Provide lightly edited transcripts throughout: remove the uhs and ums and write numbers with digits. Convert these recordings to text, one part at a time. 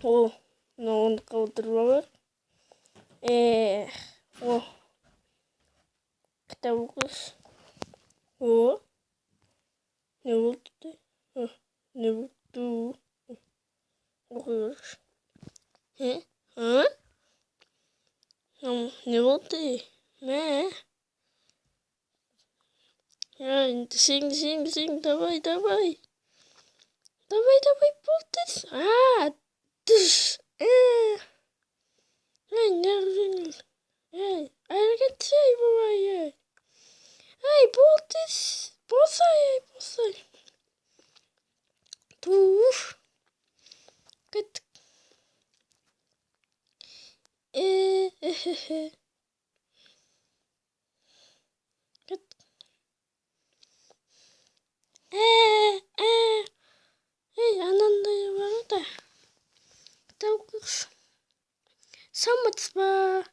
Oh, no kaldırmalar. Oh, kita okus. Oh, ne oldu? Ne oldu? Okus. He? Ha? Ne oldu? Ne? Ya, sing, давай. Давай, полтис. Düş. Hey, nerede? Hey, hareket şey buraya. Hey, poltis. Bosay. Dur. Git. Git. Hey, anandayı var da. Tavuk. Samat ba.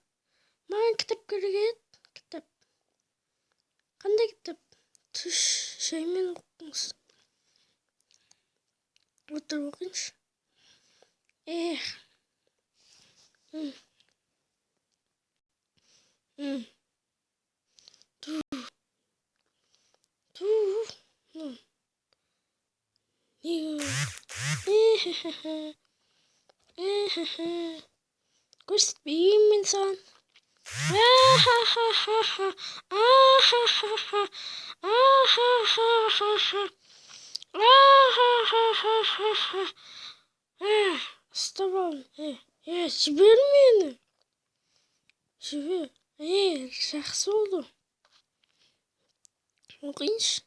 Ben kitap görüyor. Kitap. Kanda kitap. Tuş. Şeyimin okumuş. Otur bakayım. Kurs benim insan. Tamam. Ya şibirmeyeni. Şibir. Şahsı oldu. Okunç.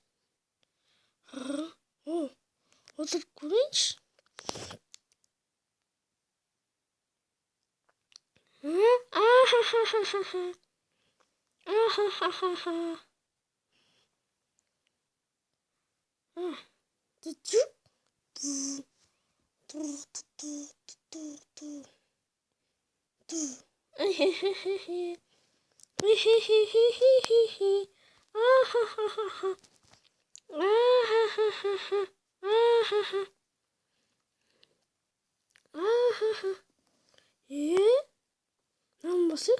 Otur kurunç. Number 6.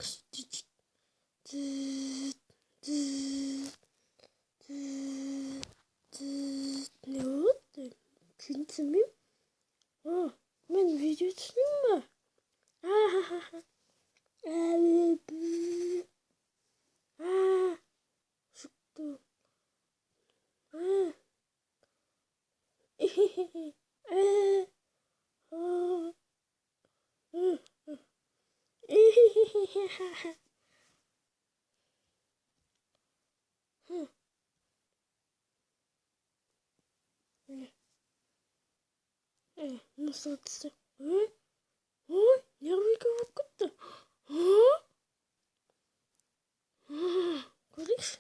Ne oldu? Kimse mi? Ben video tutayım mı? Çıktı. Nasıl atıştı? Yarıyı kapattı. Karış.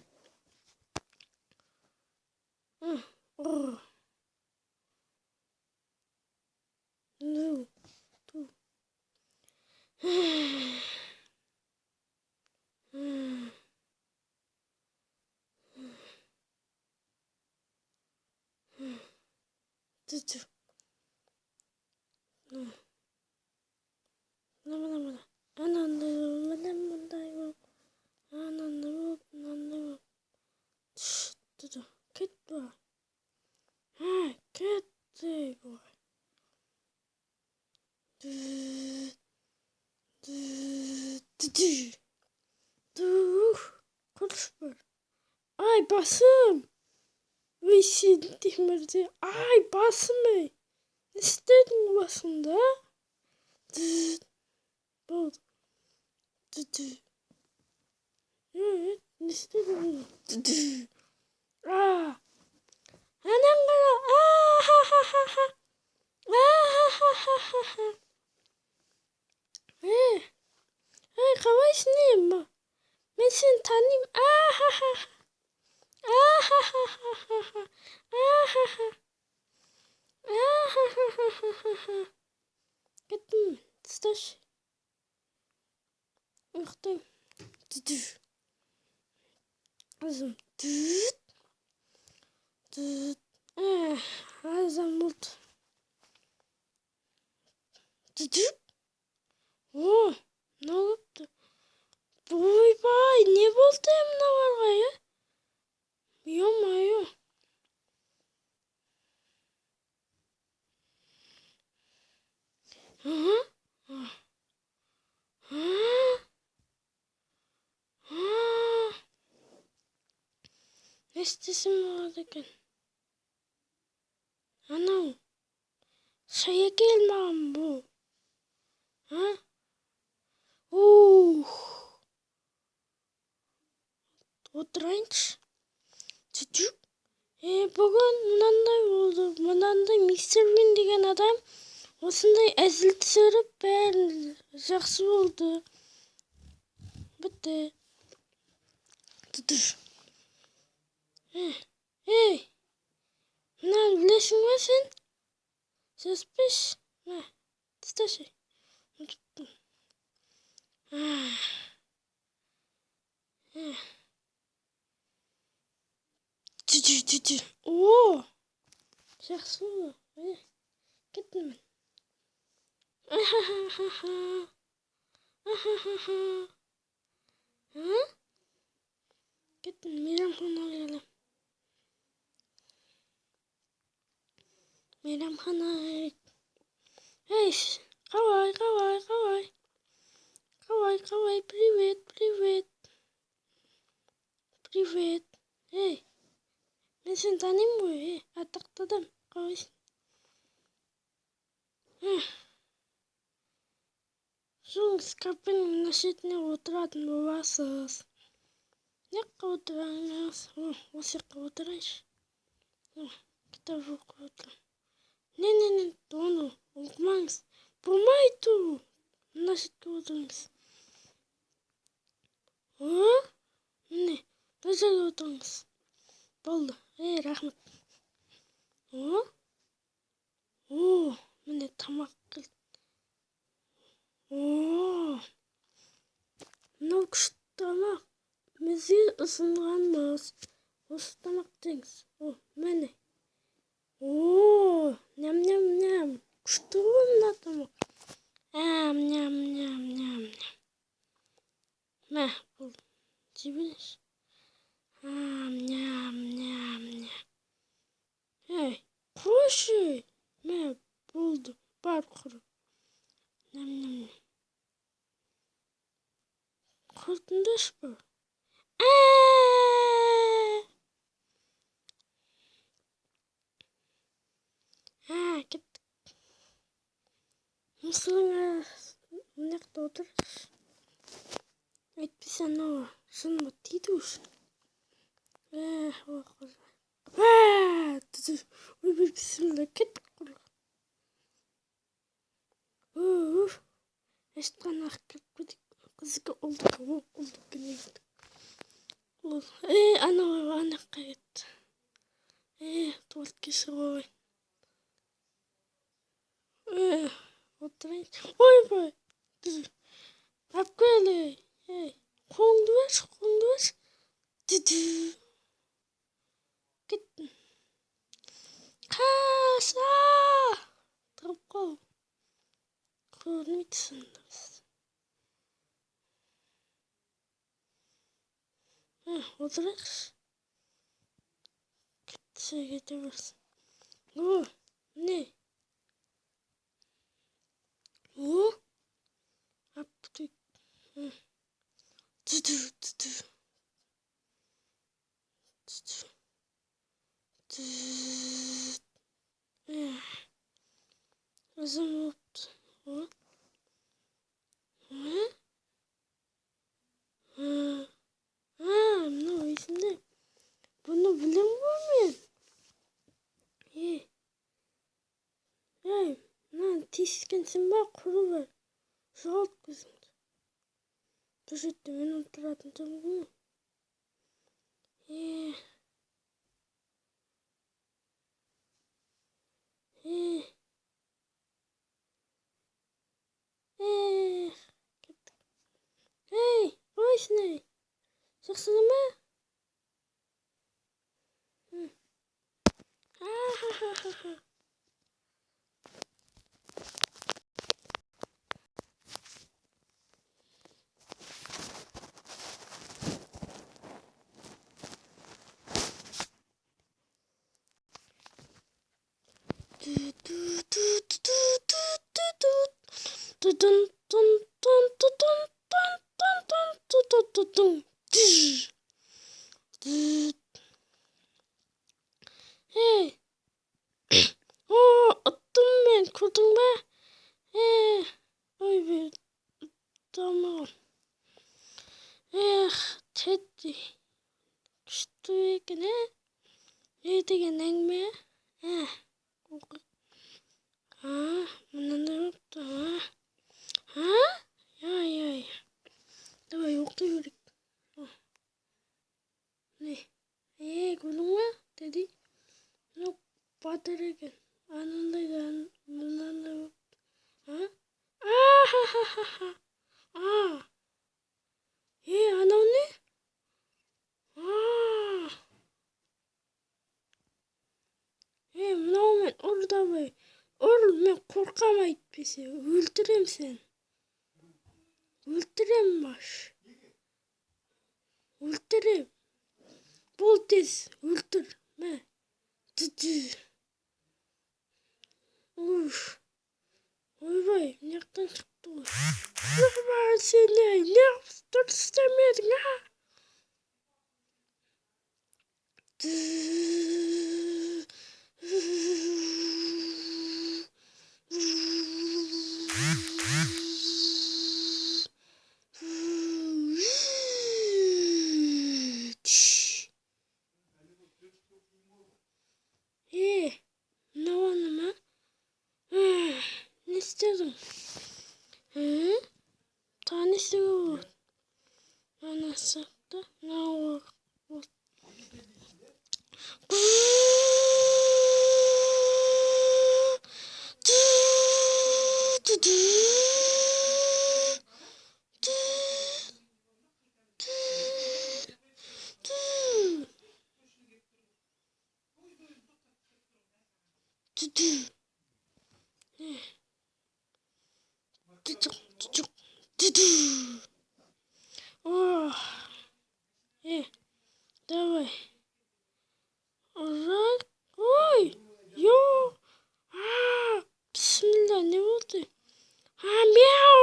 No. Dur. Ananı. Git bu. Git bu. Konuşma. Ay basım. Demirdi. Ay basımı. İstedin basında. Oldu. Evet. İstedin. Anam bana. Kalkaysın mı? Ben seni tanıyayım. Gittin mi? Staş. Yoktayım. Düdür. Azım. Düt. Düt. Azam oldu. Düdür. Oo. Ne oldu? Boy bay. Ne oldu emne var ya? Yok. Hı. Ne istesin vardı ki? Anam. Şeye gelmem bu. Ha? Oturanç. Çocuk. Bugün mınандай oldu. Mınандай Mr. Bean деген adam осындай әзіл түсіріп бәрін жақсы болды. Бітті. Тұтыр. Мынаны білесің бе сен? Жазбаш. Мә, тасташы. Ұмытыптым. Түтір. О! Жақсы болды. Кеттім мен. Kitten meyramxonaga meyramxonaga. Ey, qavay, привет. Ey, men seni tanıyım mı? Атақтадым, qavaysın. Сол скапының мына шетіне отыратын боласыз. Ne жаққа отыраңыз? Осы жаққа отырайыншы. Кітап оқып отырамын. Не, оны оқымаңыз. Болмайды. Мына шетке отырыңыз. Міне, мына жерге отырыңыз. Болды. Рахмет. Міне тамақ келді. Мынау күшті тамақ. Бізге ұсынғанбыз. Осы тамақ деңіз. Міне. Ням. Күшті ғой мына тамақ. Ням. Мә, болды. Жебелеші. Ням. Ей, қойшы. Мә, болды. Бар құры. Ням. Құртындыш бұл. Кеттік. Мысылыңа мына жақта отыршы. Әйтпесе анау шыныма тиді už. Ойбай, бісміллә, кеттік құры. Eşitken akıp kızık olduk güneydik. Ana kayıt. Tuvalet kişi koy. Oturayım. Oy boy. Bak böyle. Kolunu ver. Düdü. Gittin. Kasa. Tırıp kal. Görmüşsünüz. Otururuz. Gidebilirsin. Ne? Yaptık. Düdü. O zaman mынау есімде. Бұны білем ғой мен. Мынаны тиіскенсің ба, құры бар. Жоғалт көзіңді. Бұл жерде мен отыратын тұрмын. Кеттік. Қойсың ей. Жақсыны ма? Ха-ха-ха-ха. Hey. Attım ben. Kurdun be. Oy be. Tamam. Teddy. Күшті екен, не деген әңгіме? Мынандай болыпты. Ай. Давай оқи берейік. Не? Көрдің ба, Тедdy? Мынау батыр екен. Анандайдан мынандай болыпты. Анау не? Мынаумен ұр давай. Ұр, мен қорқам әйтпесе. Өлтірем сен. Өлтірем баш. Өлтірем. Бол тез, өлтір. Мә. Ойбай, мынаяқтан шықты ғой. Ойбай, сен ей, неғып дұрыс істемедің, мынауаны ма? Не істедің? Тағы не істеуге болады? Ана сақты, мынау болды. Давай. Ура! Ой! Бисмилла, не болды? Мяу!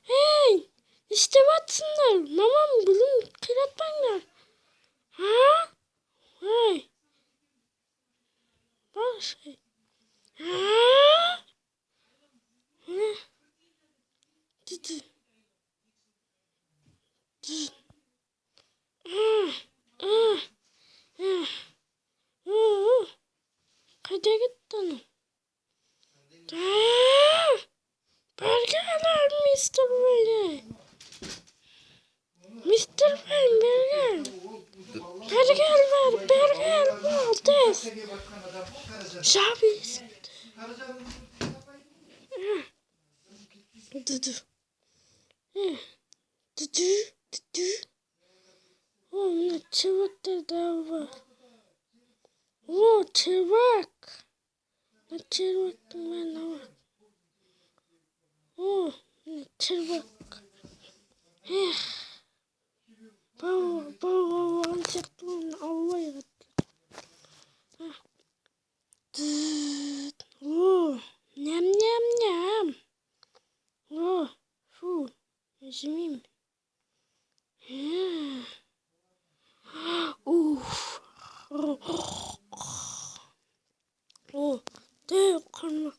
Ей! Не істеп жатсыңдар? Мамам бүгін қиратпаңдар. Ой! Башай. Қайда кеттің? Бергелер, мистер Вейн. Мистер Вейн, бергел. Бергел, бол тез. Жабыз. Мына червяктар да бар. Червяк. Мына червяктың бәрін алады. Мына червяк. Бауырған сияқты оны аулай қатты. Ням. Фу, жемеймін. Дәу қармақ.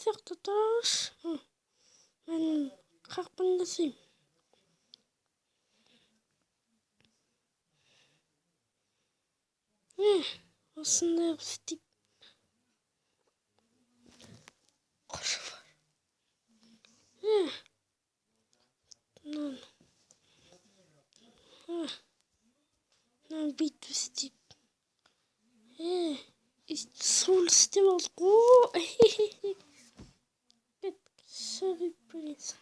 сияқты тұрыңызшы. Мен қақпандасайым. Осындай істейді. Қошы бар. Мынаны бүйтіп істейді. Сол істеп алдық. Шығып бересің.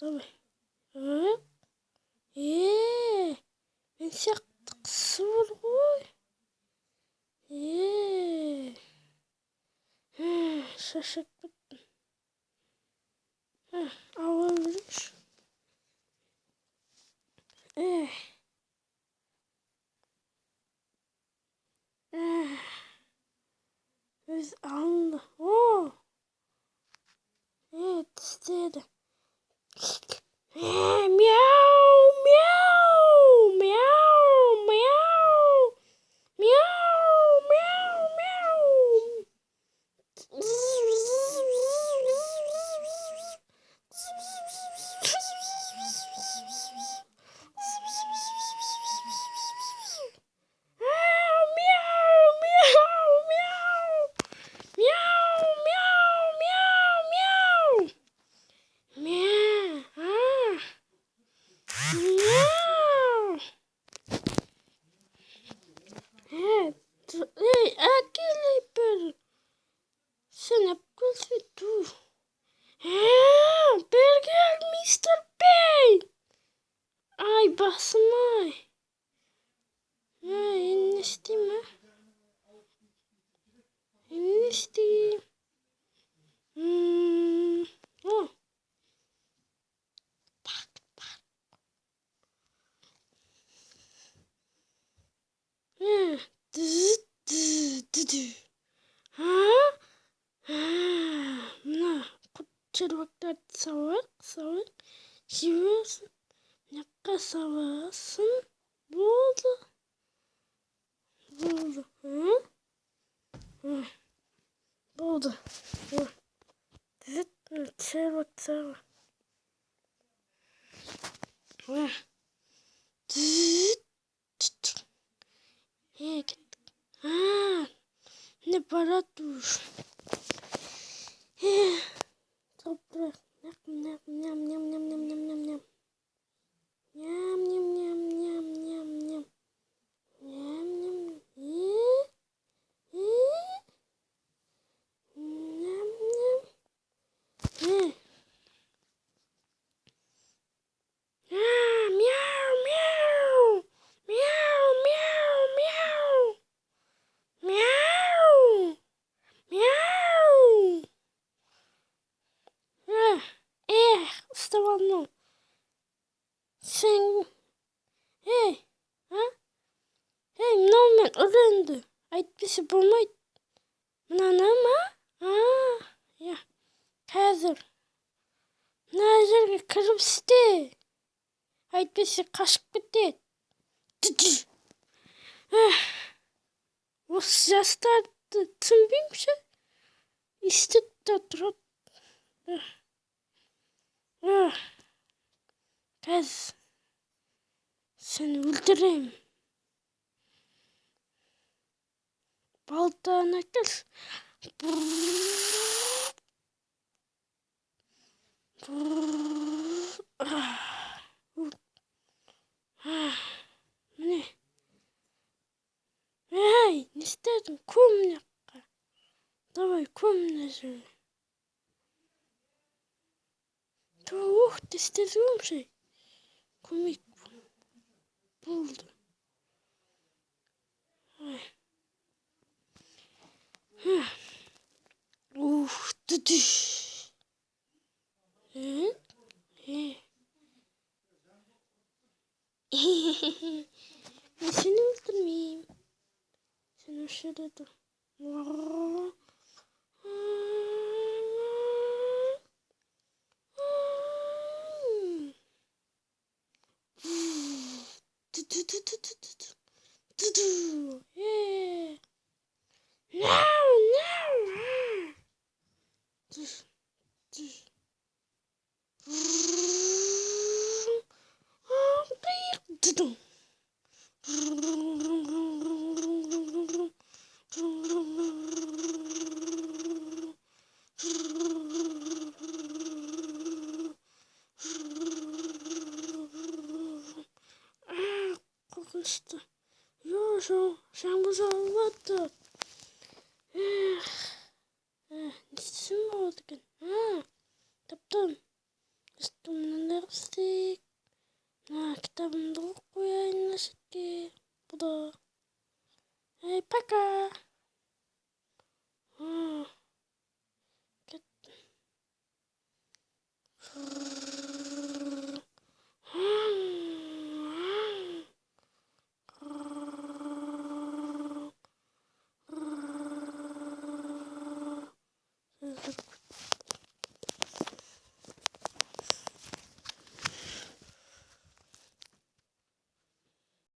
Давай. Мен сияқты қысы бар ғой. Шашып біттім. Ауа беріңші. Өз алынды. Тістеді. Мяу, мяу, мяу, мяу, мяу, мяу, мяу. Sen yapıyorsun dur. Burger Mr. Bey. Ay basmay. En isteyeyim mi? En isteyeyim. Mına çırpaklar savak. Şivıyorsun. Yakka savasın. Buldu. Buldu. Çırpak savak. Ne para dur. Toprak. Nyam. Istavanno. Sen normal öğrendi. Aytpesi bolmaydı. Mınаны ма? Ya. Қазір. Мына жерге кіріп істе. Айтпесе қашып кетеді. Осы жастарды түсінбеймін ше. Істеп те тұрады. Қазір сені өлтірем. Балтаны әкел. Міне. Не істедің? Көм мына жаққа. Давай, көм мына жерге. Ты істедім ше. Көмек болды. Ben seni öldürmeyeyim. Sen aşağıda dur. No. çalıştı. Yo sen bu olmadı. Nesin mi oldu? Ha, taptım. İşte